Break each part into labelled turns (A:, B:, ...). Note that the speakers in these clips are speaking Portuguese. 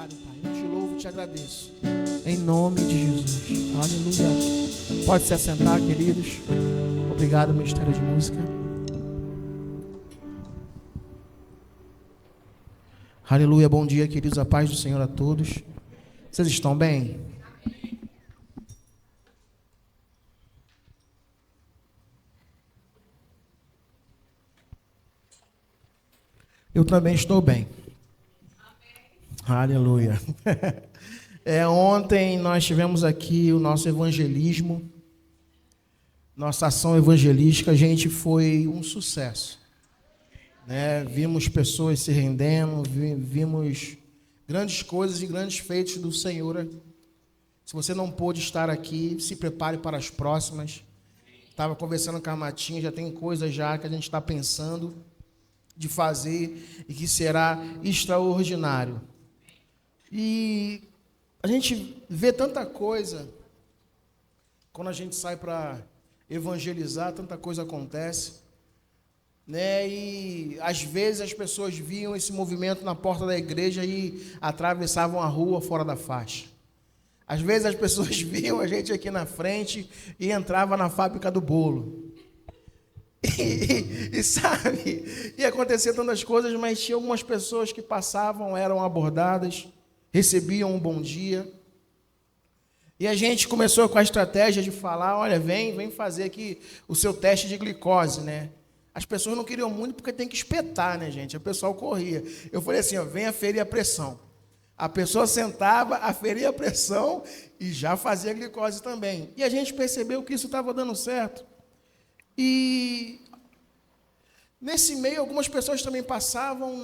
A: obrigado, Pai. Eu te louvo e te agradeço. Em nome de Jesus. Aleluia. Pode se assentar, queridos. Obrigado, Ministério de Música. Aleluia. Bom dia, queridos. A paz do Senhor a todos. Vocês estão bem? Eu também estou bem. Aleluia. Ontem nós tivemos aqui o nosso evangelismo, nossa ação evangelística, gente, foi um sucesso. Vimos pessoas se rendendo, vimos grandes coisas e grandes feitos do Senhor. Se você não pôde estar aqui, se prepare para as próximas. Estava conversando com a Matinha, já tem coisas já que a gente está pensando de fazer e que será extraordinário. E a gente vê tanta coisa, quando a gente sai para evangelizar, tanta coisa acontece, E às vezes as pessoas viam esse movimento na porta da igreja e atravessavam a rua fora da faixa. Às vezes as pessoas viam a gente aqui na frente e entrava na fábrica do bolo. Sabe, e acontecia tantas coisas, mas tinha algumas pessoas que passavam, eram abordadas, recebiam um bom dia. E a gente começou com a estratégia de falar, olha, vem fazer aqui o seu teste de glicose, As pessoas não queriam muito porque tem que espetar, gente? O pessoal corria. Eu falei assim, vem aferir a pressão. A pessoa sentava, aferia a pressão e já fazia glicose também. E a gente percebeu que isso estava dando certo. E nesse meio, algumas pessoas também passavam,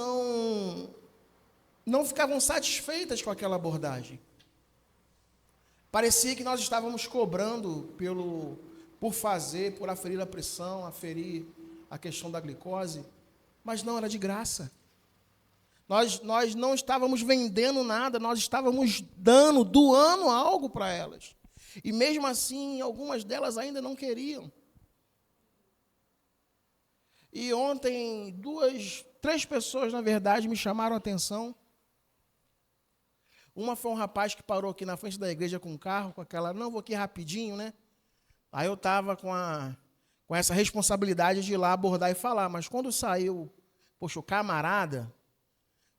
A: não ficavam satisfeitas com aquela abordagem. Parecia que nós estávamos cobrando por aferir a pressão, aferir a questão da glicose, mas não, era de graça. Nós não estávamos vendendo nada, nós estávamos doando algo para elas. E mesmo assim, algumas delas ainda não queriam. E ontem, 3 pessoas, na verdade, me chamaram a atenção. Uma foi um rapaz que parou aqui na frente da igreja com um carro, com aquela, não, vou aqui rapidinho, Aí eu estava com essa responsabilidade de ir lá abordar e falar, mas quando saiu, o camarada,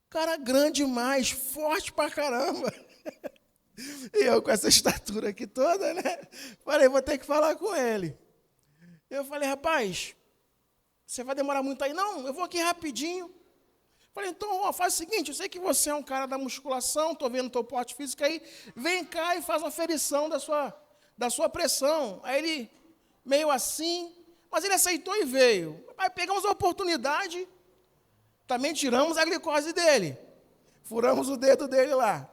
A: cara grande demais, forte pra caramba. E eu com essa estatura aqui toda, Falei, vou ter que falar com ele. Eu falei, rapaz, você vai demorar muito aí? Não, eu vou aqui rapidinho. Falei, então, faz o seguinte, eu sei que você é um cara da musculação, estou vendo o teu porte físico aí, vem cá e faz uma aferição da sua pressão. Aí ele, meio assim, mas ele aceitou e veio. Aí pegamos a oportunidade, também tiramos a glicose dele, furamos o dedo dele lá.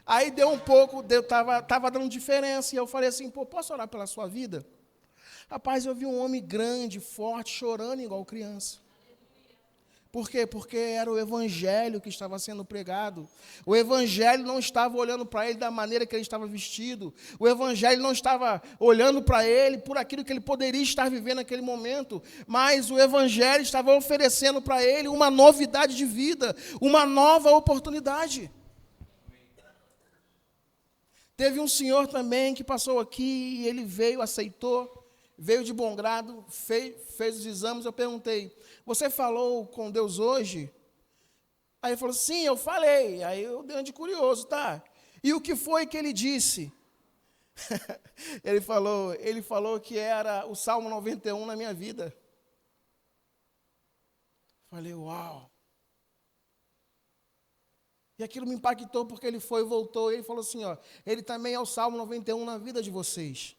A: Aí deu um pouco, estava dando diferença, e eu falei assim, posso orar pela sua vida? Rapaz, eu vi um homem grande, forte, chorando igual criança. Por quê? Porque era o evangelho que estava sendo pregado. O evangelho não estava olhando para ele da maneira que ele estava vestido. O evangelho não estava olhando para ele por aquilo que ele poderia estar vivendo naquele momento. Mas o evangelho estava oferecendo para ele uma novidade de vida, uma nova oportunidade. Teve um senhor também que passou aqui e ele veio, aceitou, veio de bom grado, fez os exames. Eu perguntei, você falou com Deus hoje? Aí ele falou, sim, eu falei. Aí eu dei de curioso, tá? E o que foi que ele disse? Ele falou que era o Salmo 91 na minha vida. Falei, uau. E aquilo me impactou porque ele foi e voltou. E ele falou assim, ele também é o Salmo 91 na vida de vocês.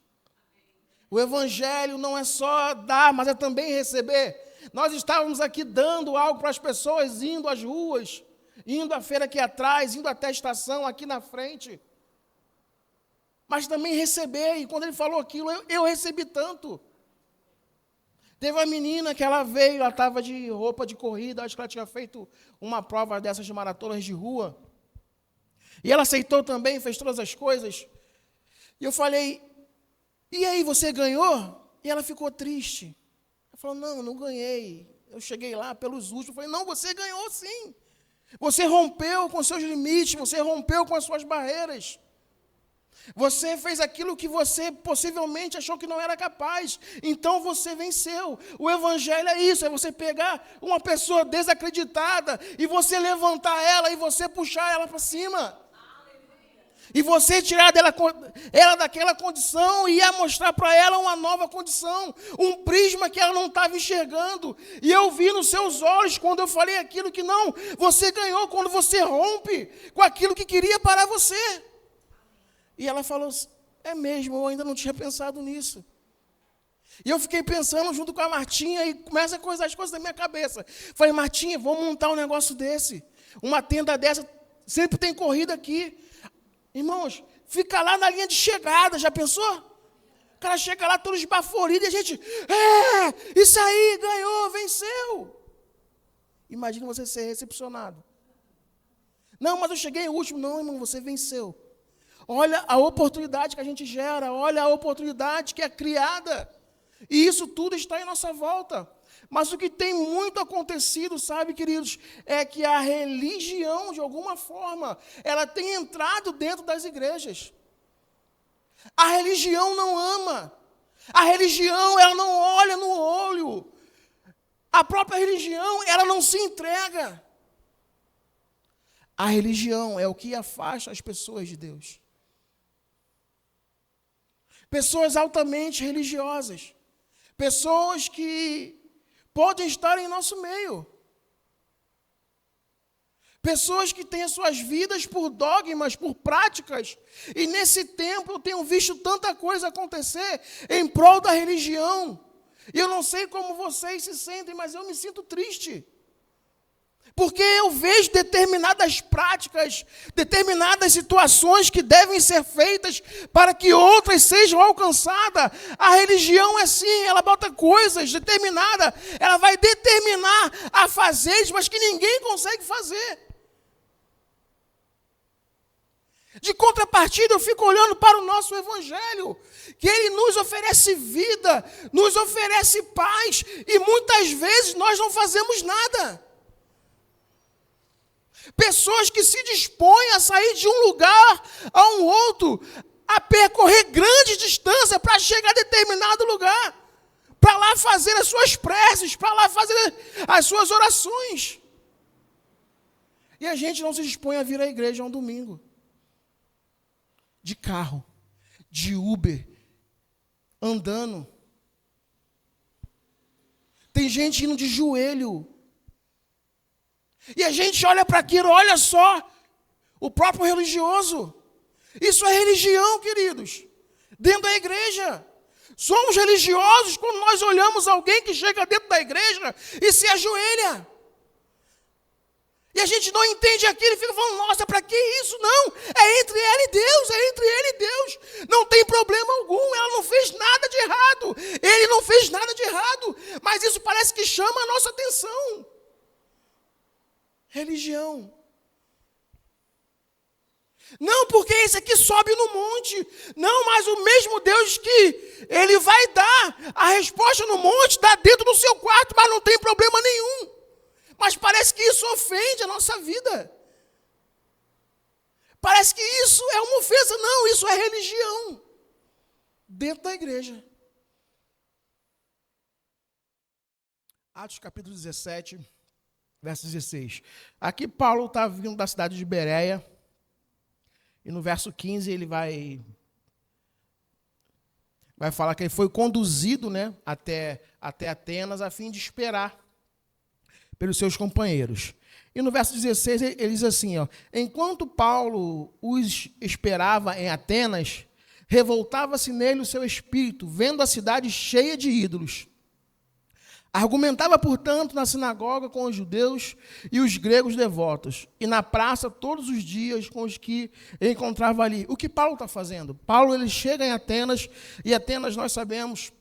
A: O evangelho não é só dar, mas é também receber. Nós estávamos aqui dando algo para as pessoas, indo às ruas, indo à feira aqui atrás, indo até a estação aqui na frente. Mas também receber, e quando ele falou aquilo, eu recebi tanto. Teve uma menina que ela veio, ela estava de roupa de corrida, acho que ela tinha feito uma prova dessas de maratonas de rua. E ela aceitou também, fez todas as coisas. E eu falei, e aí, você ganhou? E ela ficou triste. Ela falou, não ganhei. Eu cheguei lá pelos últimos. Eu falei, não, você ganhou sim. Você rompeu com seus limites, você rompeu com as suas barreiras. Você fez aquilo que você possivelmente achou que não era capaz. Então você venceu. O evangelho é isso, é você pegar uma pessoa desacreditada e você levantar ela e você puxar ela para cima. E você tirar ela daquela condição e ia mostrar para ela uma nova condição, um prisma que ela não estava enxergando. E eu vi nos seus olhos quando eu falei aquilo que não, você ganhou quando você rompe com aquilo que queria parar você. E ela falou, é mesmo, eu ainda não tinha pensado nisso. E eu fiquei pensando junto com a Martinha e começa a coisar as coisas na minha cabeça. Falei, Martinha, vamos montar um negócio desse. Uma tenda dessa, sempre tem corrida aqui. Irmãos, fica lá na linha de chegada, já pensou? O cara chega lá todo esbaforido e a gente, isso aí, ganhou, venceu. Imagina você ser recepcionado. Não, mas eu cheguei em último. Não, irmão, você venceu. Olha a oportunidade que a gente gera, olha a oportunidade que é criada. E isso tudo está em nossa volta. Mas o que tem muito acontecido, sabe, queridos, é que a religião, de alguma forma, ela tem entrado dentro das igrejas. A religião não ama. A religião, ela não olha no olho. A própria religião, ela não se entrega. A religião é o que afasta as pessoas de Deus. Pessoas altamente religiosas. Pessoas que podem estar em nosso meio. Pessoas que têm as suas vidas por dogmas, por práticas. E nesse tempo eu tenho visto tanta coisa acontecer em prol da religião. E eu não sei como vocês se sentem, mas eu me sinto triste. Porque eu vejo determinadas práticas, determinadas situações que devem ser feitas para que outras sejam alcançadas. A religião é assim, ela bota coisas determinadas, ela vai determinar a fazer, mas que ninguém consegue fazer. De contrapartida, eu fico olhando para o nosso evangelho, que ele nos oferece vida, nos oferece paz, e muitas vezes nós não fazemos nada. Pessoas que se dispõem a sair de um lugar a um outro, a percorrer grande distância para chegar a determinado lugar, para lá fazer as suas preces, para lá fazer as suas orações. E a gente não se dispõe a vir à igreja um domingo. De carro, de Uber, andando. Tem gente indo de joelho. E a gente olha para aquilo, olha só, o próprio religioso. Isso é religião, queridos, dentro da igreja. Somos religiosos quando nós olhamos alguém que chega dentro da igreja e se ajoelha. E a gente não entende aquilo e fica falando, nossa, para que isso? Não, é entre ela e Deus, é entre ele e Deus. Não tem problema algum, ela não fez nada de errado, ele não fez nada de errado, mas isso parece que chama a nossa atenção. Religião. Não, porque esse aqui sobe no monte. Não, mas o mesmo Deus que ele vai dar a resposta no monte, dá dentro do seu quarto, mas não tem problema nenhum. Mas parece que isso ofende a nossa vida. Parece que isso é uma ofensa. Não, isso é religião. Dentro da igreja. Atos capítulo 17, verso 16. Aqui Paulo está vindo da cidade de Bereia. E no verso 15 ele vai falar que ele foi conduzido, né, até Atenas a fim de esperar pelos seus companheiros. E no verso 16 ele diz assim, ó, enquanto Paulo os esperava em Atenas, revoltava-se nele o seu espírito, vendo a cidade cheia de ídolos. Argumentava, portanto, na sinagoga com os judeus e os gregos devotos, e na praça todos os dias com os que encontrava ali. O que Paulo está fazendo? Paulo ele chega em Atenas, e Atenas nós sabemos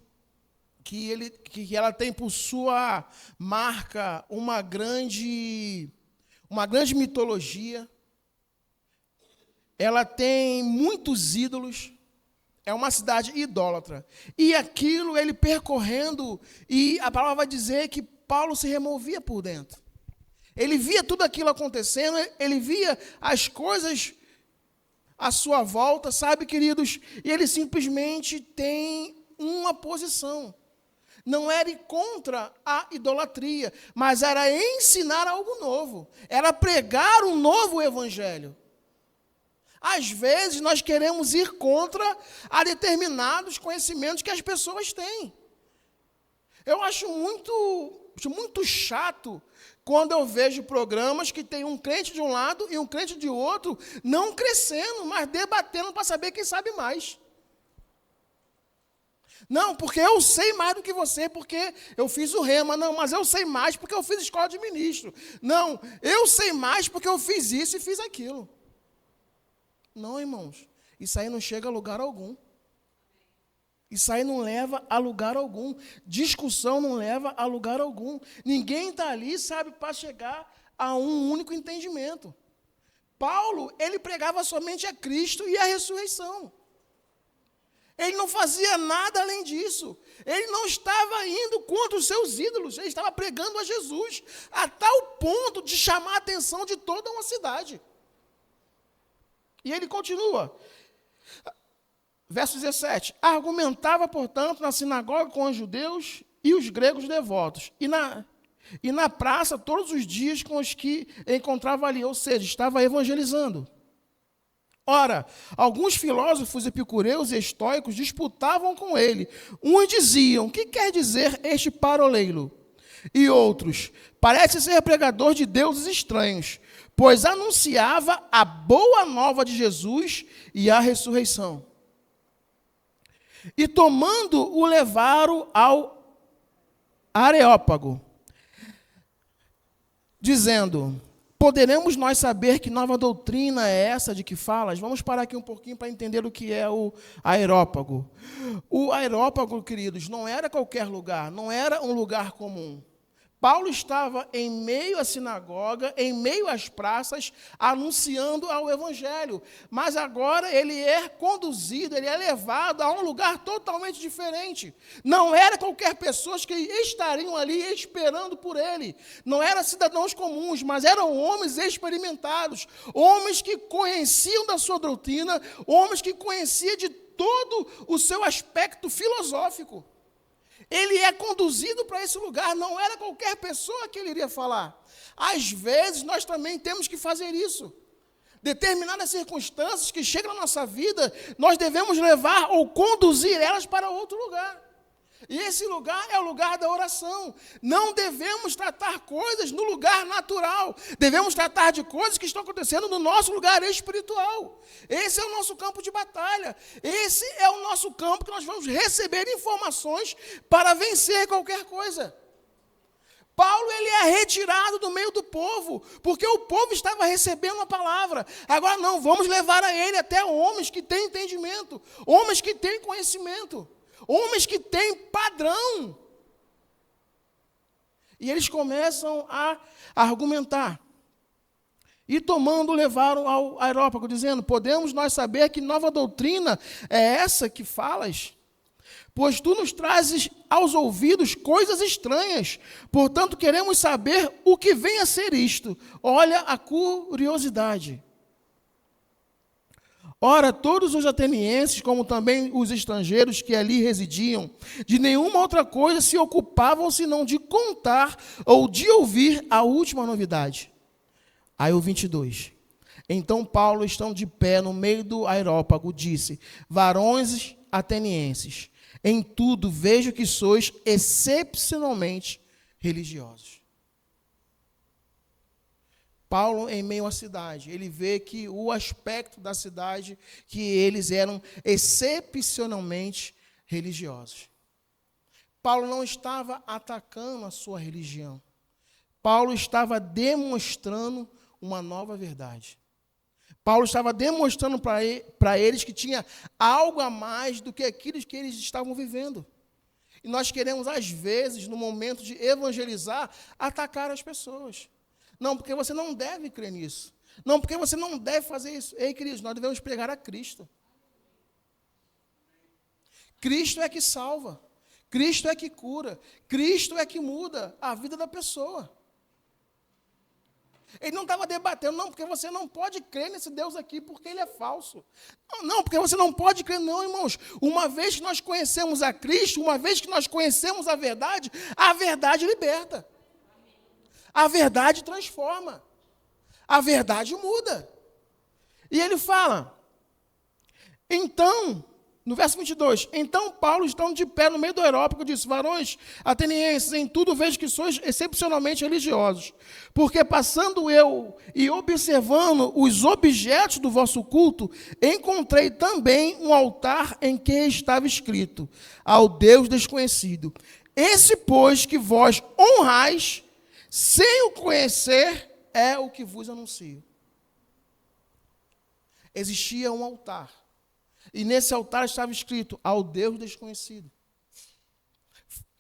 A: que ela tem por sua marca uma grande mitologia. Ela tem muitos ídolos. É uma cidade idólatra. E aquilo, ele percorrendo, e a palavra vai dizer que Paulo se removia por dentro. Ele via tudo aquilo acontecendo, ele via as coisas à sua volta, sabe, queridos? E ele simplesmente tem uma posição. Não era ir contra a idolatria, mas era ensinar algo novo. Era pregar um novo evangelho. Às vezes nós queremos ir contra a determinados conhecimentos que as pessoas têm. Eu acho muito chato quando eu vejo programas que tem um crente de um lado e um crente de outro, não crescendo, mas debatendo para saber quem sabe mais. Não, porque eu sei mais do que você, porque eu fiz o rema. Não, mas eu sei mais porque eu fiz escola de ministro. Não, eu sei mais porque eu fiz isso e fiz aquilo. Não, irmãos, isso aí não chega a lugar algum. Isso aí não leva a lugar algum. Discussão não leva a lugar algum. Ninguém está ali, sabe, para chegar a um único entendimento. Paulo, ele pregava somente a Cristo e a ressurreição. Ele não fazia nada além disso. Ele não estava indo contra os seus ídolos. Ele estava pregando a Jesus, a tal ponto de chamar a atenção de toda uma cidade. E ele continua. Verso 17. Argumentava, portanto, na sinagoga com os judeus e os gregos devotos. E na praça, todos os dias com os que encontrava ali. Ou seja, estava evangelizando. Ora, alguns filósofos epicureus e estoicos disputavam com ele. Uns diziam, o que quer dizer este paroleiro? E outros, parece ser pregador de deuses estranhos, pois anunciava a boa nova de Jesus e a ressurreição. E tomando, o levaram ao Areópago, dizendo, poderemos nós saber que nova doutrina é essa de que falas? Vamos parar aqui um pouquinho para entender o que é o Areópago. O Areópago, queridos, não era qualquer lugar, não era um lugar comum. Paulo estava em meio à sinagoga, em meio às praças, anunciando ao evangelho. Mas agora ele é conduzido, ele é levado a um lugar totalmente diferente. Não era qualquer pessoa que estariam ali esperando por ele. Não eram cidadãos comuns, mas eram homens experimentados, homens que conheciam da sua doutrina, homens que conheciam de todo o seu aspecto filosófico. Ele é conduzido para esse lugar, não era qualquer pessoa que ele iria falar. Às vezes, nós também temos que fazer isso. Determinadas circunstâncias que chegam na nossa vida, nós devemos levar ou conduzir elas para outro lugar. E esse lugar é o lugar da oração. Não devemos tratar coisas no lugar natural. Devemos tratar de coisas que estão acontecendo no nosso lugar espiritual. Esse é o nosso campo de batalha. Esse é o nosso campo que nós vamos receber informações para vencer qualquer coisa. Paulo, ele é retirado do meio do povo, porque o povo estava recebendo a palavra. Agora não, vamos levar a ele até homens que têm entendimento, homens que têm conhecimento. Homens que têm padrão. E eles começam a argumentar. E tomando, levaram ao Areópago, dizendo, podemos nós saber que nova doutrina é essa que falas? Pois tu nos trazes aos ouvidos coisas estranhas. Portanto, queremos saber o que vem a ser isto. Olha a curiosidade. Ora, todos os atenienses, como também os estrangeiros que ali residiam, de nenhuma outra coisa se ocupavam senão de contar ou de ouvir a última novidade. Aí o 22. Então Paulo, estando de pé no meio do Areópago, disse, varões atenienses, em tudo vejo que sois excepcionalmente religiosos. Paulo, em meio à cidade, ele vê que o aspecto da cidade, que eles eram excepcionalmente religiosos. Paulo não estava atacando a sua religião. Paulo estava demonstrando uma nova verdade. Paulo estava demonstrando para eles que tinha algo a mais do que aquilo que eles estavam vivendo. E nós queremos, às vezes, no momento de evangelizar, atacar as pessoas. Não, porque você não deve crer nisso. Não, porque você não deve fazer isso. Ei, queridos, nós devemos pregar a Cristo. Cristo é que salva. Cristo é que cura. Cristo é que muda a vida da pessoa. Ele não estava debatendo, não, porque você não pode crer nesse Deus aqui, porque ele é falso. Não, não, porque você não pode crer, não, irmãos. Uma vez que nós conhecemos a Cristo, uma vez que nós conhecemos a verdade liberta. A verdade transforma. A verdade muda. E ele fala, então, no verso 22, então Paulo, estando de pé no meio do Areópago, disse, varões atenienses, em tudo vejo que sois excepcionalmente religiosos, porque passando eu e observando os objetos do vosso culto, encontrei também um altar em que estava escrito, ao Deus desconhecido. Esse, pois, que vós honrais, sem o conhecer, é o que vos anuncio. Existia um altar. E nesse altar estava escrito, ao Deus desconhecido.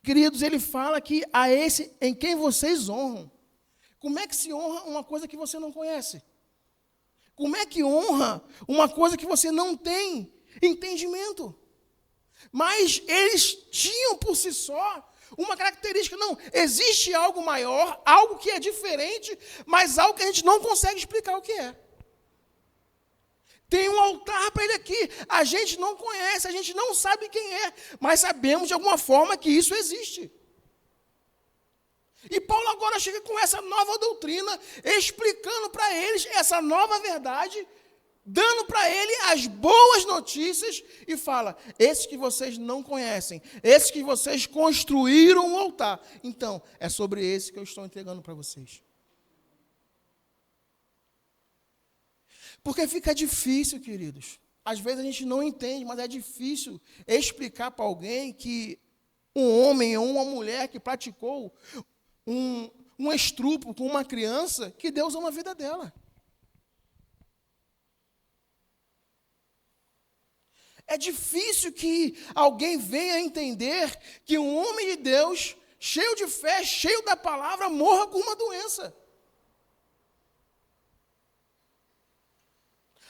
A: Queridos, ele fala que a esse em quem vocês honram. Como é que se honra uma coisa que você não conhece? Como é que honra uma coisa que você não tem entendimento? Mas eles tinham por si só uma característica. Não, existe algo maior, algo que é diferente, mas algo que a gente não consegue explicar o que é. Tem um altar para ele aqui. A gente não conhece, a gente não sabe quem é, mas sabemos de alguma forma que isso existe. E Paulo agora chega com essa nova doutrina, explicando para eles essa nova verdade, dando para ele as boas notícias e fala, esses que vocês não conhecem, esses que vocês construíram um altar. Então, é sobre esse que eu estou entregando para vocês. Porque fica difícil, queridos. Às vezes a gente não entende, mas é difícil explicar para alguém que um homem ou uma mulher que praticou um estupro com uma criança, que Deus ama a vida dela. É difícil que alguém venha entender que um homem de Deus, cheio de fé, cheio da palavra, morra com uma doença.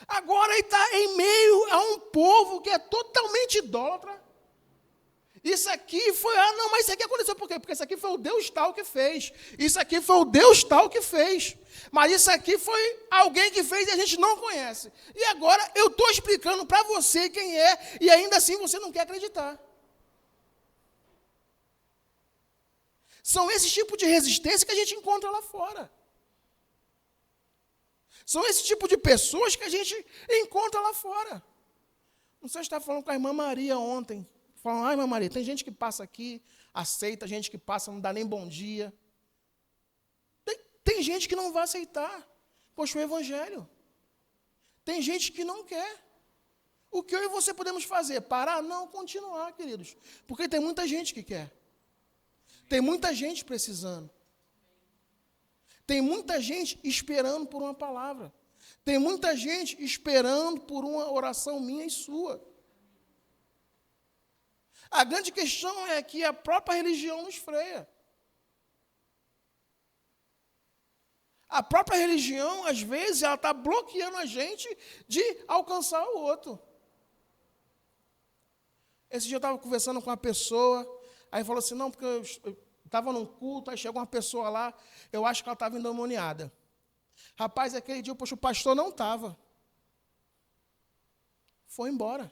A: Agora ele está em meio a um povo que é totalmente idólatra. Isso aqui foi, não, mas isso aqui aconteceu por quê? Porque isso aqui foi o Deus tal que fez. Isso aqui foi o Deus tal que fez. Mas isso aqui foi alguém que fez e a gente não conhece. E agora eu estou explicando para você quem é e ainda assim você não quer acreditar. São esse tipo de resistência que a gente encontra lá fora. São esse tipo de pessoas que a gente encontra lá fora. Não sei se estava falando com a irmã Maria ontem. Falando, irmã Maria, tem gente que passa aqui, aceita, gente que passa, não dá nem bom dia. Tem gente que não vai aceitar, poxa, o evangelho. Tem gente que não quer. O que eu e você podemos fazer? Parar? Não, continuar, queridos. Porque tem muita gente que quer. Tem muita gente precisando. Tem muita gente esperando por uma palavra. Tem muita gente esperando por uma oração minha e sua. A grande questão é que a própria religião nos freia. A própria religião, às vezes, ela está bloqueando a gente de alcançar o outro. Esse dia eu estava conversando com uma pessoa, aí falou assim, não, porque eu estava num culto, aí chegou uma pessoa lá, eu acho que ela estava endemoniada. Rapaz, aquele dia, poxa, o pastor não estava. Foi embora.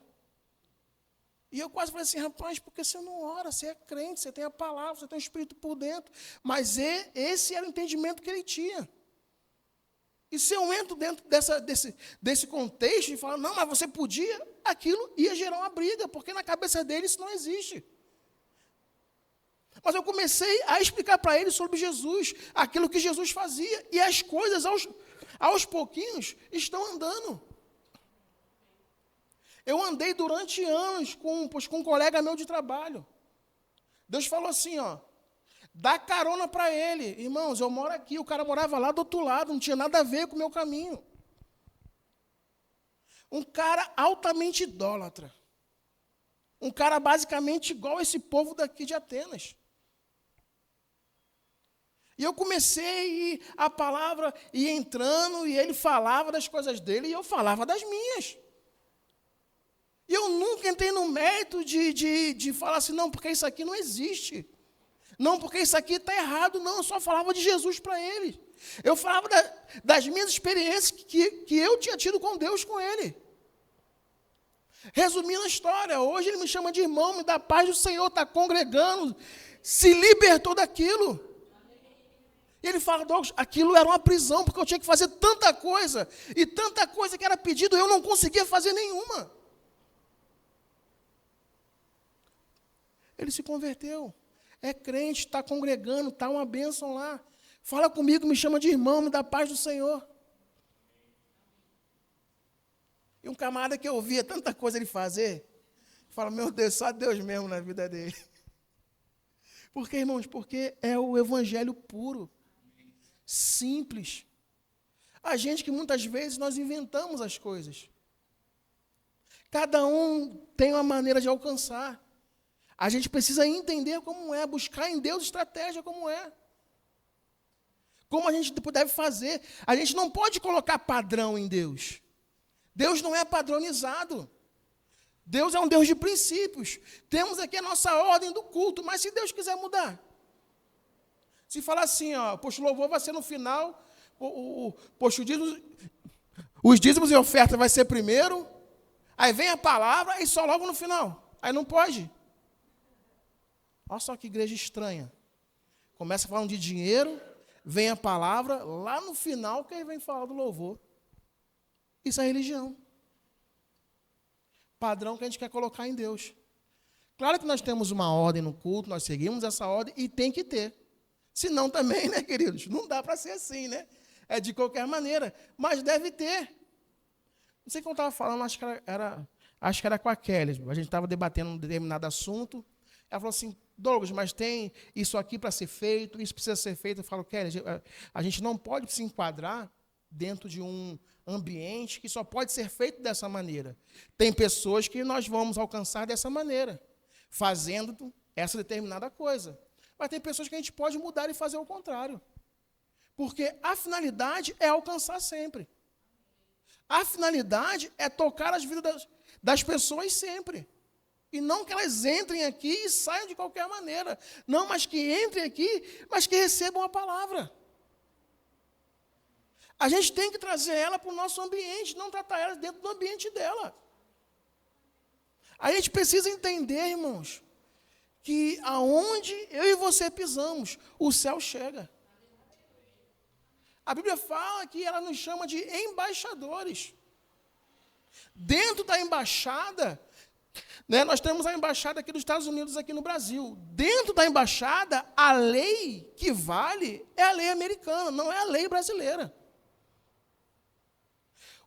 A: E eu quase falei assim, rapaz, porque você não ora, você é crente, você tem a palavra, você tem o Espírito por dentro. Mas esse era o entendimento que ele tinha. E se eu entro dentro desse contexto e falo, não, mas você podia, aquilo ia gerar uma briga, porque na cabeça dele isso não existe. Mas eu comecei a explicar para ele sobre Jesus, aquilo que Jesus fazia, e as coisas aos pouquinhos estão andando. Eu andei durante anos com um colega meu de trabalho. Deus falou assim, dá carona para ele. Irmãos, eu moro aqui, o cara morava lá do outro lado, não tinha nada a ver com o meu caminho. Um cara altamente idólatra. Um cara basicamente igual a esse povo daqui de Atenas. E eu comecei, a palavra ia entrando, e ele falava das coisas dele, e eu falava das minhas. E eu nunca entrei no mérito de falar assim, não, porque isso aqui não existe. Não, porque isso aqui está errado. Não, eu só falava de Jesus para ele. Eu falava das minhas experiências que eu tinha tido com Deus, com ele. Resumindo a história, hoje ele me chama de irmão, me dá paz do Senhor, está congregando, se libertou daquilo. E ele fala, Douglas, aquilo era uma prisão, porque eu tinha que fazer tanta coisa, e tanta coisa que era pedido, eu não conseguia fazer nenhuma. Ele se converteu, é crente, está congregando, está uma bênção lá. Fala comigo, me chama de irmão, me dá paz do Senhor. E um camarada que eu via tanta coisa ele fazer, fala, meu Deus, só Deus mesmo na vida dele. Por quê, irmãos? Porque é o evangelho puro, simples. A gente que muitas vezes nós inventamos as coisas. Cada um tem uma maneira de alcançar. A gente precisa entender como é, buscar em Deus estratégia como é. Como a gente deve fazer. A gente não pode colocar padrão em Deus. Deus não é padronizado. Deus é um Deus de princípios. Temos aqui a nossa ordem do culto, mas se Deus quiser mudar. Se falar assim, ó, poxa, o louvor vai ser no final, os dízimos e oferta vai ser primeiro, aí vem a palavra e só logo no final. Aí não pode. Olha só que igreja estranha. Começa falando de dinheiro, vem a palavra, lá no final que aí vem falar do louvor. Isso é religião. Padrão que a gente quer colocar em Deus. Claro que nós temos uma ordem no culto, nós seguimos essa ordem e tem que ter. Senão também, né, queridos? Não dá para ser assim, né? É de qualquer maneira, mas deve ter. Não sei o que eu estava falando, acho que era com a Kelly. A gente estava debatendo um determinado assunto. Ela falou assim, Douglas, mas tem isso aqui para ser feito, isso precisa ser feito. Eu falo, Kelly, a gente não pode se enquadrar dentro de um ambiente que só pode ser feito dessa maneira. Tem pessoas que nós vamos alcançar dessa maneira, fazendo essa determinada coisa. Mas tem pessoas que a gente pode mudar e fazer o contrário. Porque a finalidade é alcançar sempre. A finalidade é tocar as vidas das pessoas sempre. E não que elas entrem aqui e saiam de qualquer maneira. Não, mas que entrem aqui, mas que recebam a palavra. A gente tem que trazer ela para o nosso ambiente, não tratar ela dentro do ambiente dela. A gente precisa entender, irmãos, que aonde eu e você pisamos, o céu chega. A Bíblia fala que ela nos chama de embaixadores. Dentro da embaixada, né, nós temos a embaixada aqui dos Estados Unidos, aqui no Brasil. Dentro da embaixada, a lei que vale é a lei americana, não é a lei brasileira.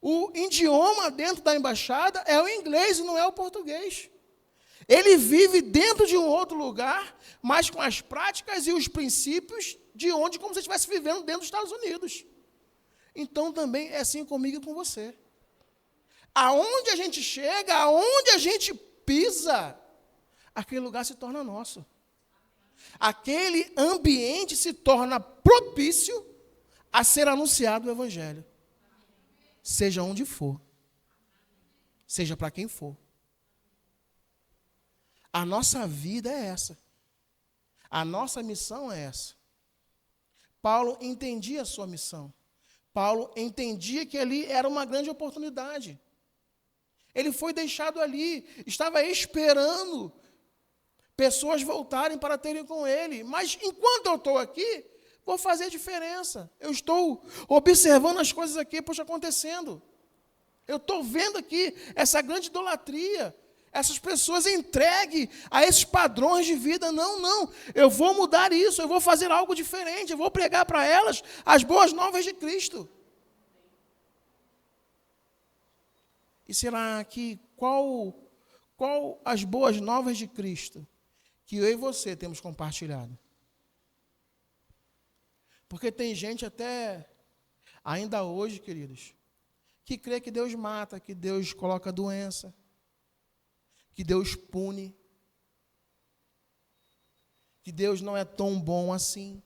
A: O idioma dentro da embaixada é o inglês e não é o português. Ele vive dentro de um outro lugar, mas com as práticas e os princípios de onde, como se estivesse vivendo dentro dos Estados Unidos. Então, também é assim comigo e com você. Aonde a gente chega, aonde a gente pisa, aquele lugar se torna nosso. Aquele ambiente se torna propício a ser anunciado o Evangelho. Seja onde for. Seja para quem for. A nossa vida é essa. A nossa missão é essa. Paulo entendia a sua missão. Paulo entendia que ali era uma grande oportunidade. Ele foi deixado ali, estava esperando pessoas voltarem para terem com ele. Mas enquanto eu estou aqui, vou fazer diferença. Eu estou observando as coisas aqui, poxa, acontecendo. Eu estou vendo aqui essa grande idolatria. Essas pessoas entregues a esses padrões de vida. Não. Eu vou mudar isso, eu vou fazer algo diferente. Eu vou pregar para elas as boas novas de Cristo. E será que qual as boas novas de Cristo que eu e você temos compartilhado? Porque tem gente até, ainda hoje, queridos, que crê que Deus mata, que Deus coloca doença, que Deus pune, que Deus não é tão bom assim.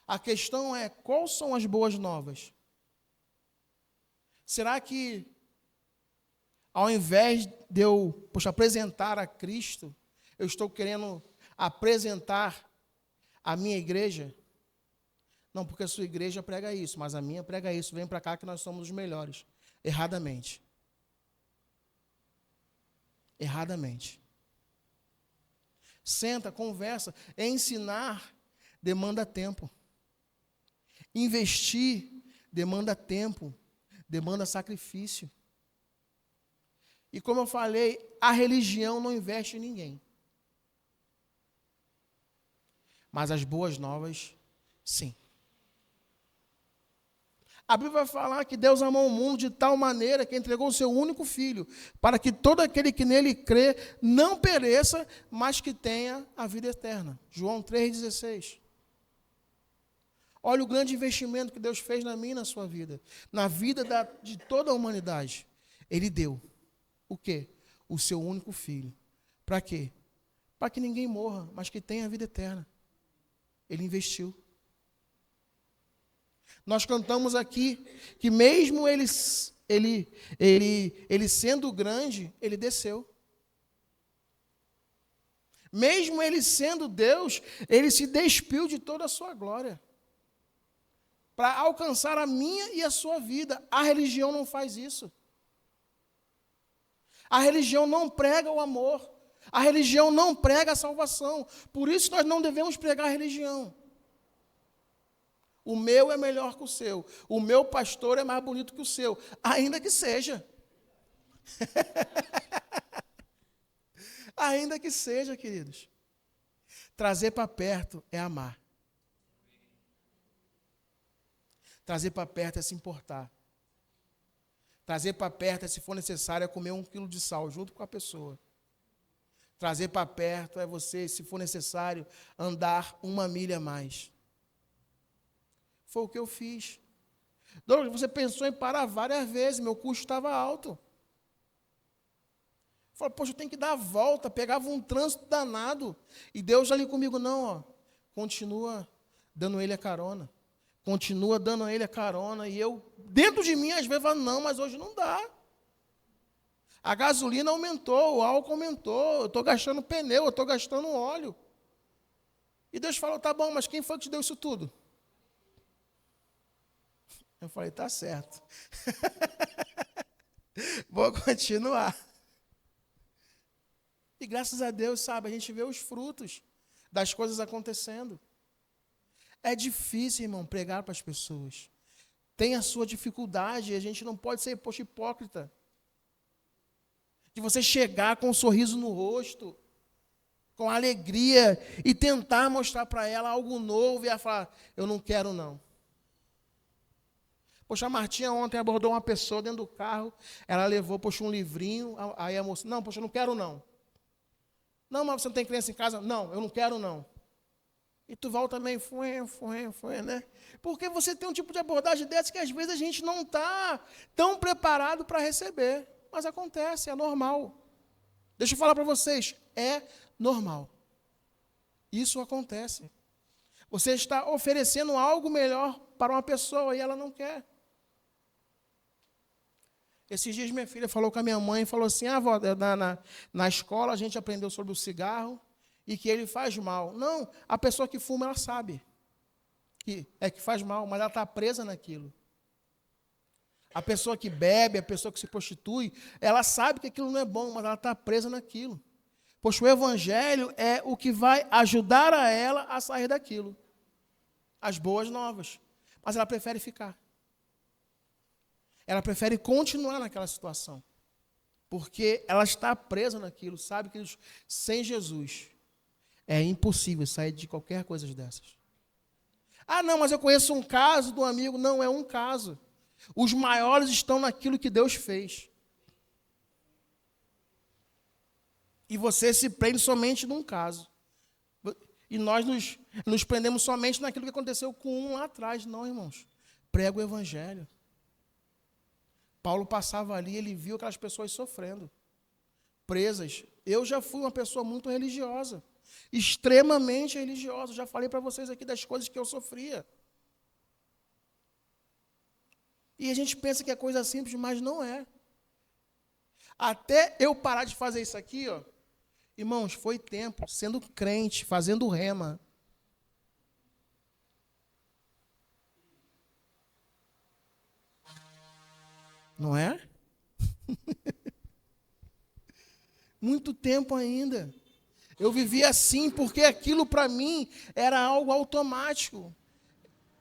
A: A questão é, quais são as boas novas? Será que, ao invés de eu apresentar a Cristo, eu estou querendo apresentar A minha igreja, não, porque a sua igreja prega isso, mas a minha prega isso, vem para cá que nós somos os melhores. Erradamente. Erradamente. Senta, conversa. Ensinar demanda tempo. Investir demanda tempo, demanda sacrifício. E como eu falei, a religião não investe em ninguém. Mas as boas novas, sim. A Bíblia vai falar que Deus amou o mundo de tal maneira que entregou o seu único filho, para que todo aquele que nele crê não pereça, mas que tenha a vida eterna. João 3,16. Olha o grande investimento que Deus fez na minha e na sua vida, na vida de toda a humanidade. Ele deu o quê? O seu único filho. Para quê? Para que ninguém morra, mas que tenha a vida eterna. Ele investiu. Nós cantamos aqui que mesmo ele sendo grande, ele desceu. Mesmo ele sendo Deus, ele se despiu de toda a sua glória para alcançar a minha e a sua vida. A religião não faz isso. A religião não prega o amor. A religião não prega a salvação. Por isso nós não devemos pregar a religião. O meu é melhor que o seu. O meu pastor é mais bonito que o seu. Ainda que seja. Ainda que seja, queridos. Trazer para perto é amar. Trazer para perto é se importar. Trazer para perto é, se for necessário, é comer 1 quilo de sal junto com a pessoa. Trazer para perto é você, se for necessário, andar 1 milha a mais. Foi o que eu fiz. Douglas, você pensou em parar várias vezes, meu custo estava alto. Falei, poxa, eu tenho que dar a volta, pegava um trânsito danado. E Deus ali comigo, não, ó, continua dando ele a carona. Continua dando a ele a carona. E eu, dentro de mim, às vezes, falo, não, mas hoje não dá. A gasolina aumentou, o álcool aumentou, eu estou gastando pneu, eu estou gastando óleo. E Deus falou, tá bom, mas quem foi que te deu isso tudo? Eu falei, tá certo. Vou continuar. E graças a Deus, sabe, a gente vê os frutos das coisas acontecendo. É difícil, irmão, pregar para as pessoas. Tem a sua dificuldade, a gente não pode ser, poxa, hipócrita. De você chegar com um sorriso no rosto, com alegria, e tentar mostrar para ela algo novo, e ela falar, eu não quero não. Poxa, a Martinha ontem abordou uma pessoa dentro do carro, ela levou, poxa, um livrinho, aí a moça, não, poxa, eu não quero não. Não, mas você não tem criança em casa? Não, eu não quero não. E tu volta também, foi, né? Porque você tem um tipo de abordagem dessa que às vezes a gente não está tão preparado para receber. Mas acontece, é normal. Deixa eu falar para vocês, é normal. Isso acontece. Você está oferecendo algo melhor para uma pessoa e ela não quer. Esses dias minha filha falou com a minha mãe, falou assim, avó, na escola a gente aprendeu sobre o cigarro e que ele faz mal. Não, a pessoa que fuma, ela sabe que faz mal, mas ela está presa naquilo. A pessoa que bebe, a pessoa que se prostitui, ela sabe que aquilo não é bom, mas ela está presa naquilo. Pois o evangelho é o que vai ajudar a ela a sair daquilo. As boas novas. Mas ela prefere ficar. Ela prefere continuar naquela situação. Porque ela está presa naquilo, sabe que sem Jesus é impossível sair de qualquer coisa dessas. Ah, não, mas eu conheço um caso do amigo. Não, é um caso. Os maiores estão naquilo que Deus fez. E você se prende somente num caso. E nós nos prendemos somente naquilo que aconteceu com um lá atrás. Não, irmãos. Prega o evangelho. Paulo passava ali, ele viu aquelas pessoas sofrendo, presas. Eu já fui uma pessoa muito religiosa, extremamente religiosa. Já falei para vocês aqui das coisas que eu sofria. E a gente pensa que é coisa simples, mas não é. Até eu parar de fazer isso aqui, ó, irmãos, foi tempo, sendo crente, fazendo rema. Não é? Muito tempo ainda. Eu vivia assim porque aquilo para mim era algo automático.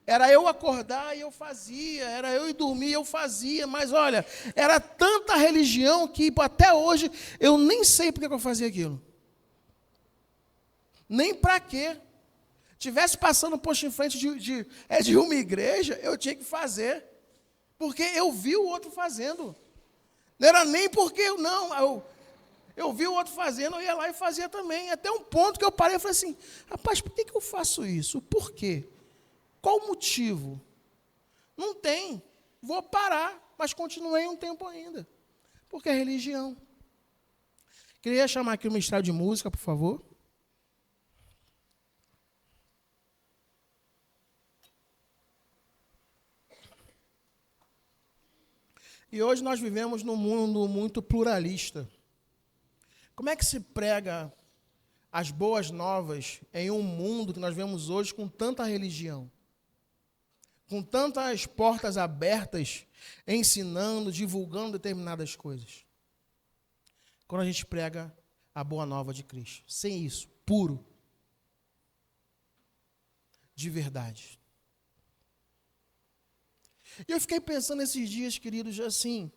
A: Era eu acordar e eu fazia, era eu ir dormir e eu fazia, mas olha, era tanta religião que até hoje eu nem sei por que eu fazia aquilo. Nem para quê. Tivesse passando posto em frente de uma igreja, eu tinha que fazer. Porque eu vi o outro fazendo. Não era nem porque eu vi o outro fazendo, eu ia lá e fazia também. Até um ponto que eu parei e falei assim, rapaz, por que eu faço isso? Por quê? Qual o motivo? Não tem. Vou parar, mas continuei um tempo ainda. Porque é religião. Queria chamar aqui o ministério de música, por favor. E hoje nós vivemos num mundo muito pluralista. Como é que se prega as boas novas em um mundo que nós vemos hoje com tanta religião? Com tantas portas abertas, ensinando, divulgando determinadas coisas. Quando a gente prega a boa nova de Cristo. Sem isso, puro. De verdade. E eu fiquei pensando esses dias, queridos, assim,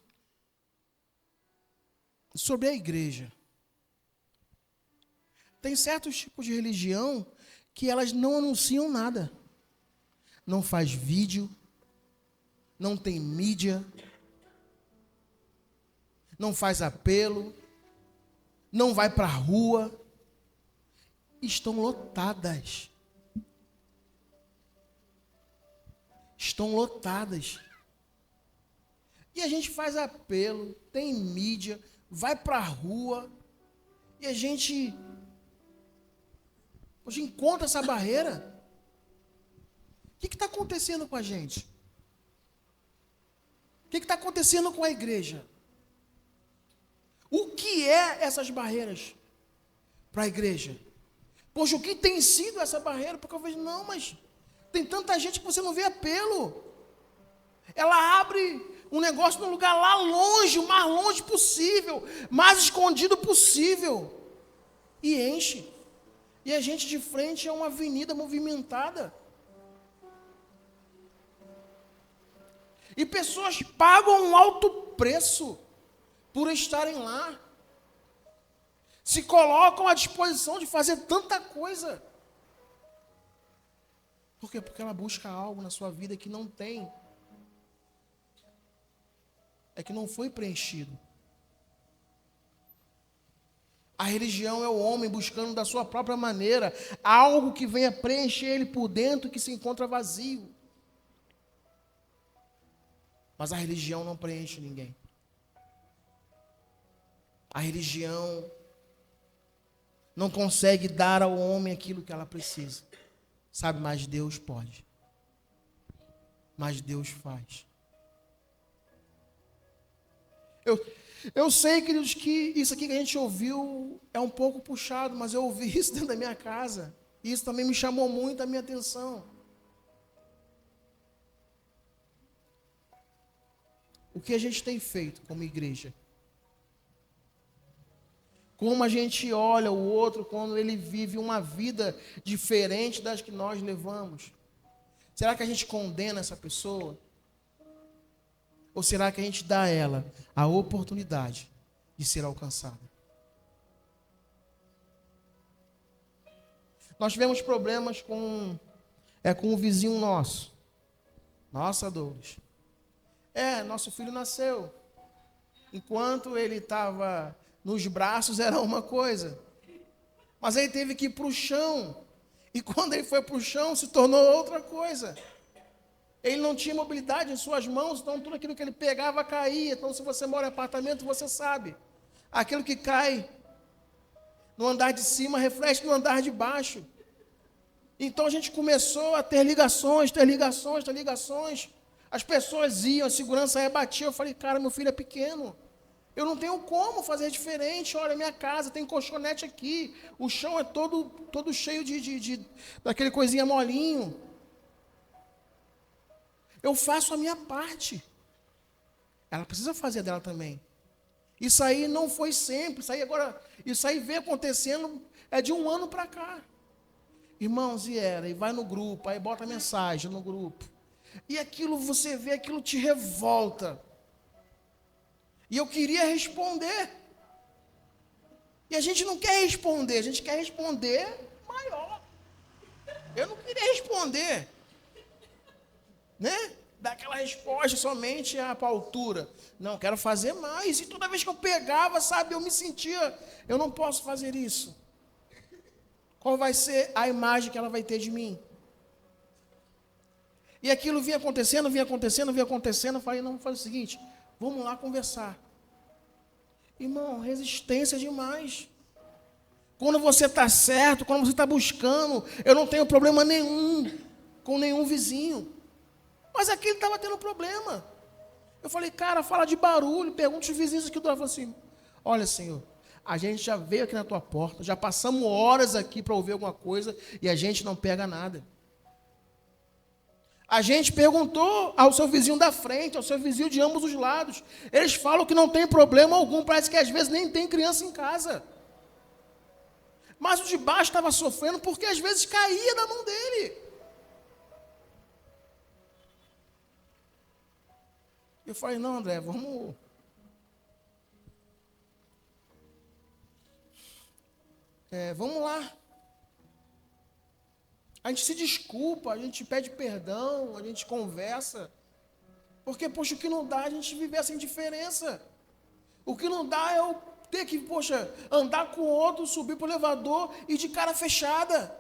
A: sobre a igreja. Tem certos tipos de religião que elas não anunciam nada. Não faz vídeo, não tem mídia, não faz apelo, não vai para a rua. Estão lotadas. Estão lotadas. E a gente faz apelo, tem mídia, vai para a rua, e a gente hoje encontra essa barreira. O que está acontecendo com a gente? O que está acontecendo com a igreja? O que é essas barreiras para a igreja? Poxa, o que tem sido essa barreira? Porque eu vejo, não, mas tem tanta gente que você não vê apelo. Ela abre um negócio num lugar lá longe, o mais longe possível, mais escondido possível, e enche. E a gente de frente é uma avenida movimentada. E pessoas pagam um alto preço por estarem lá. Se colocam à disposição de fazer tanta coisa. Por quê? Porque ela busca algo na sua vida que não tem. É que não foi preenchido. A religião é o homem buscando da sua própria maneira algo que venha preencher ele por dentro que se encontra vazio. Mas a religião não preenche ninguém. A religião não consegue dar ao homem aquilo que ela precisa. Sabe, mas Deus pode. Mas Deus faz. Eu sei, queridos, que isso aqui que a gente ouviu é um pouco puxado, mas eu ouvi isso dentro da minha casa. E isso também me chamou muito a minha atenção. O que a gente tem feito como igreja? Como a gente olha o outro quando ele vive uma vida diferente das que nós levamos? Será que a gente condena essa pessoa? Ou será que a gente dá a ela a oportunidade de ser alcançada? Nós tivemos problemas com um vizinho nosso. Nossa, Douglas. Nosso filho nasceu. Enquanto ele estava nos braços era uma coisa. Mas ele teve que ir para o chão. E quando ele foi para o chão, se tornou outra coisa. Ele não tinha mobilidade em suas mãos, então tudo aquilo que ele pegava caía. Então, se você mora em apartamento, você sabe. Aquilo que cai no andar de cima reflete no andar de baixo. Então a gente começou a ter ligações. As pessoas iam, a segurança rebatia. Eu falei, cara, meu filho é pequeno. Eu não tenho como fazer diferente. Olha, minha casa tem colchonete aqui. O chão é todo cheio daquele coisinha molinho. Eu faço a minha parte. Ela precisa fazer dela também. Isso aí não foi sempre, isso aí vem acontecendo de um ano para cá. Irmãos, e vai no grupo, aí bota mensagem no grupo. E aquilo, você vê, aquilo te revolta. E eu queria responder. E a gente não quer responder, a gente quer responder maior. Eu não queria responder, né? Dar aquela resposta somente para a altura. Não, quero fazer mais. E toda vez que eu pegava, sabe, eu me sentia, eu não posso fazer isso. Qual vai ser a imagem que ela vai ter de mim? E aquilo vinha acontecendo. Eu falei, não, vamos fazer o seguinte, vamos lá conversar. Irmão, resistência demais. Quando você está certo, quando você está buscando, eu não tenho problema nenhum com nenhum vizinho. Mas aqui ele estava tendo problema. Eu falei, cara, fala de barulho, pergunta os vizinhos aqui do lado. Eu falei assim, olha, Senhor, a gente já veio aqui na tua porta, já passamos horas aqui para ouvir alguma coisa e a gente não pega nada. A gente perguntou ao seu vizinho da frente, ao seu vizinho de ambos os lados. Eles falam que não tem problema algum, parece que às vezes nem tem criança em casa. Mas o de baixo estava sofrendo porque às vezes caía da mão dele. Eu falei, não, André, vamos lá. A gente se desculpa, a gente pede perdão, a gente conversa. Porque, poxa, o que não dá é a gente viver essa indiferença. O que não dá é eu ter que, poxa, andar com o outro, subir para o elevador e de cara fechada.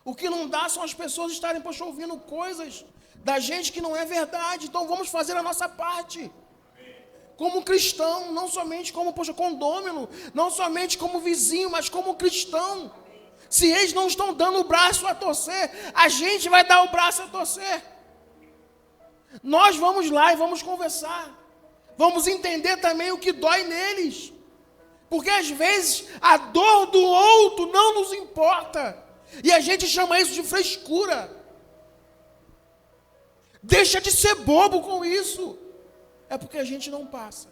A: O que não dá são as pessoas estarem, poxa, ouvindo coisas da gente que não é verdade. Então vamos fazer a nossa parte. Como cristão, não somente como, poxa, condômino, não somente como vizinho, mas como cristão. Se eles não estão dando o braço a torcer, a gente vai dar o braço a torcer. Nós vamos lá e vamos conversar. Vamos entender também o que dói neles. Porque às vezes a dor do outro não nos importa. E a gente chama isso de frescura. Deixa de ser bobo com isso. É porque a gente não passa.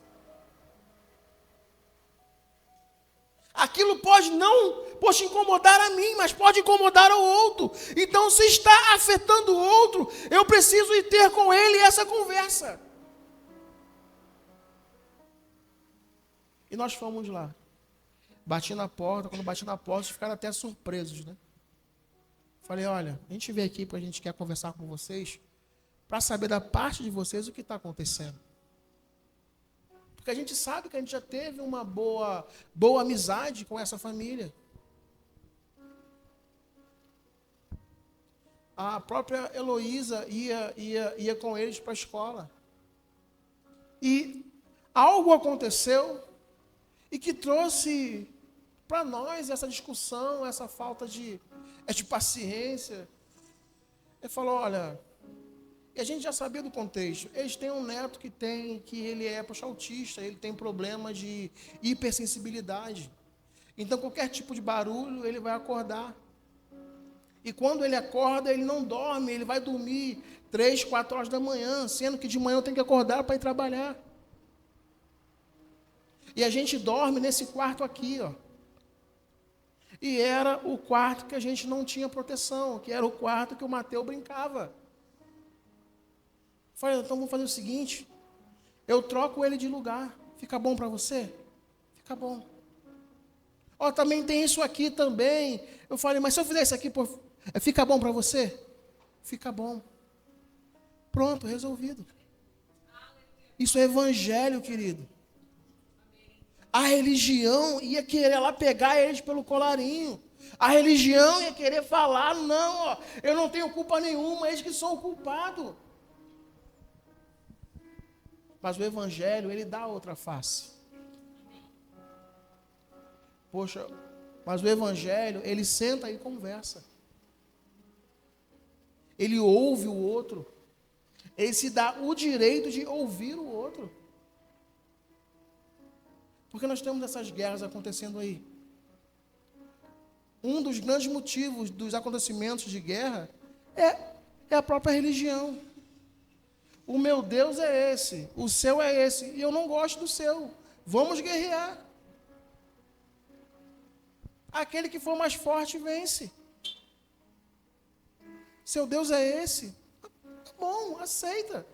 A: Aquilo pode não, poxa, incomodar a mim, mas pode incomodar ao outro. Então, se está afetando o outro, eu preciso ir ter com ele essa conversa. E nós fomos lá. Bati na porta, quando bati na porta, eles ficaram até surpresos, né? Falei, olha, a gente veio aqui porque a gente quer conversar com vocês, para saber da parte de vocês o que está acontecendo. Porque a gente sabe que a gente já teve uma boa amizade com essa família. A própria Heloísa ia com eles para a escola. E algo aconteceu e que trouxe para nós essa discussão, essa falta de paciência. Ele falou, olha, e a gente já sabia do contexto. Eles têm um neto que ele é autista, ele tem problema de hipersensibilidade. Então, qualquer tipo de barulho, ele vai acordar. E quando ele acorda, ele não dorme, ele vai dormir 3, 4 horas da manhã, sendo que de manhã eu tenho que acordar para ir trabalhar. E a gente dorme nesse quarto aqui, ó. E era o quarto que a gente não tinha proteção, que era o quarto que o Mateus brincava. Falei, então vamos fazer o seguinte, eu troco ele de lugar, fica bom para você? Fica bom. Ó, também tem isso aqui também. Eu falei, mas se eu fizer isso aqui, fica bom para você? Fica bom. Pronto, resolvido. Isso é evangelho, querido. A religião ia querer lá pegar eles pelo colarinho. A religião ia querer falar, não, ó, eu não tenho culpa nenhuma, eles que são o culpado. Mas o evangelho, ele dá outra face. Poxa, mas o evangelho, ele senta e conversa. Ele ouve o outro. Ele se dá o direito de ouvir o outro. Porque nós temos essas guerras acontecendo aí. Um dos grandes motivos dos acontecimentos de guerra é a própria religião. O meu Deus é esse, o seu é esse, e eu não gosto do seu. Vamos guerrear. Aquele que for mais forte vence. Seu Deus é esse. Tá bom, aceita.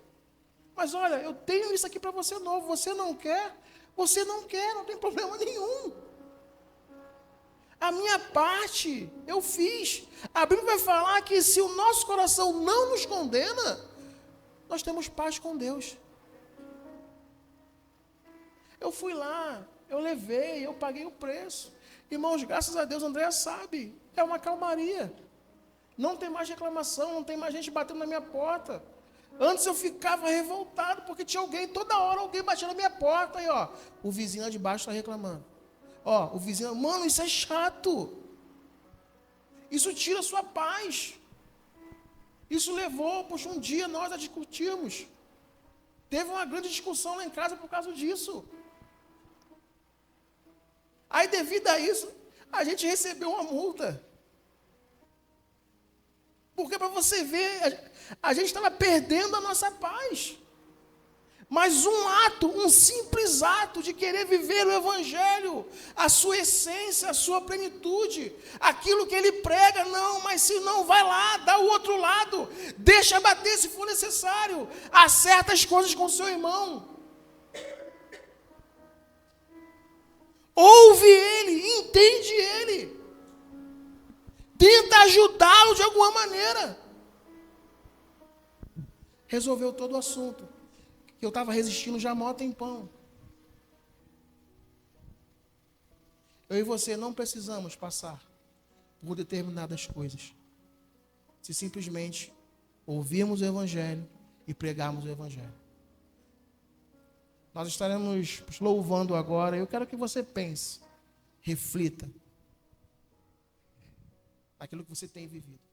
A: Mas olha, eu tenho isso aqui para você novo. Você não quer? Você não quer, não tem problema nenhum. A minha parte eu fiz. A Bíblia vai falar que se o nosso coração não nos condena, nós temos paz com Deus. Eu fui lá, eu levei, eu paguei o preço. Irmãos, graças a Deus, Andréa sabe, é uma calmaria. Não tem mais reclamação, não tem mais gente batendo na minha porta. Antes eu ficava revoltado, porque tinha alguém, toda hora alguém batia na minha porta, e ó, o vizinho lá de baixo está reclamando. Ó, o vizinho, mano, isso é chato. Isso tira a sua paz. Isso levou, poxa, um dia nós a discutirmos. Teve uma grande discussão lá em casa por causa disso. Aí, devido a isso, a gente recebeu uma multa. Porque para você ver, a gente estava perdendo a nossa paz. Mas um simples ato de querer viver o Evangelho, a sua essência, a sua plenitude, aquilo que ele prega, não, mas se não, vai lá, dá o outro lado, deixa bater se for necessário, acerta as coisas com o seu irmão. Ouve ele, entende ele, tenta ajudá-lo de alguma maneira. Resolveu todo o assunto. Que eu estava resistindo já há mó tempão. Eu e você não precisamos passar por determinadas coisas. Se simplesmente ouvirmos o Evangelho e pregarmos o Evangelho. Nós estaremos louvando agora. Eu quero que você pense, reflita naquilo que você tem vivido.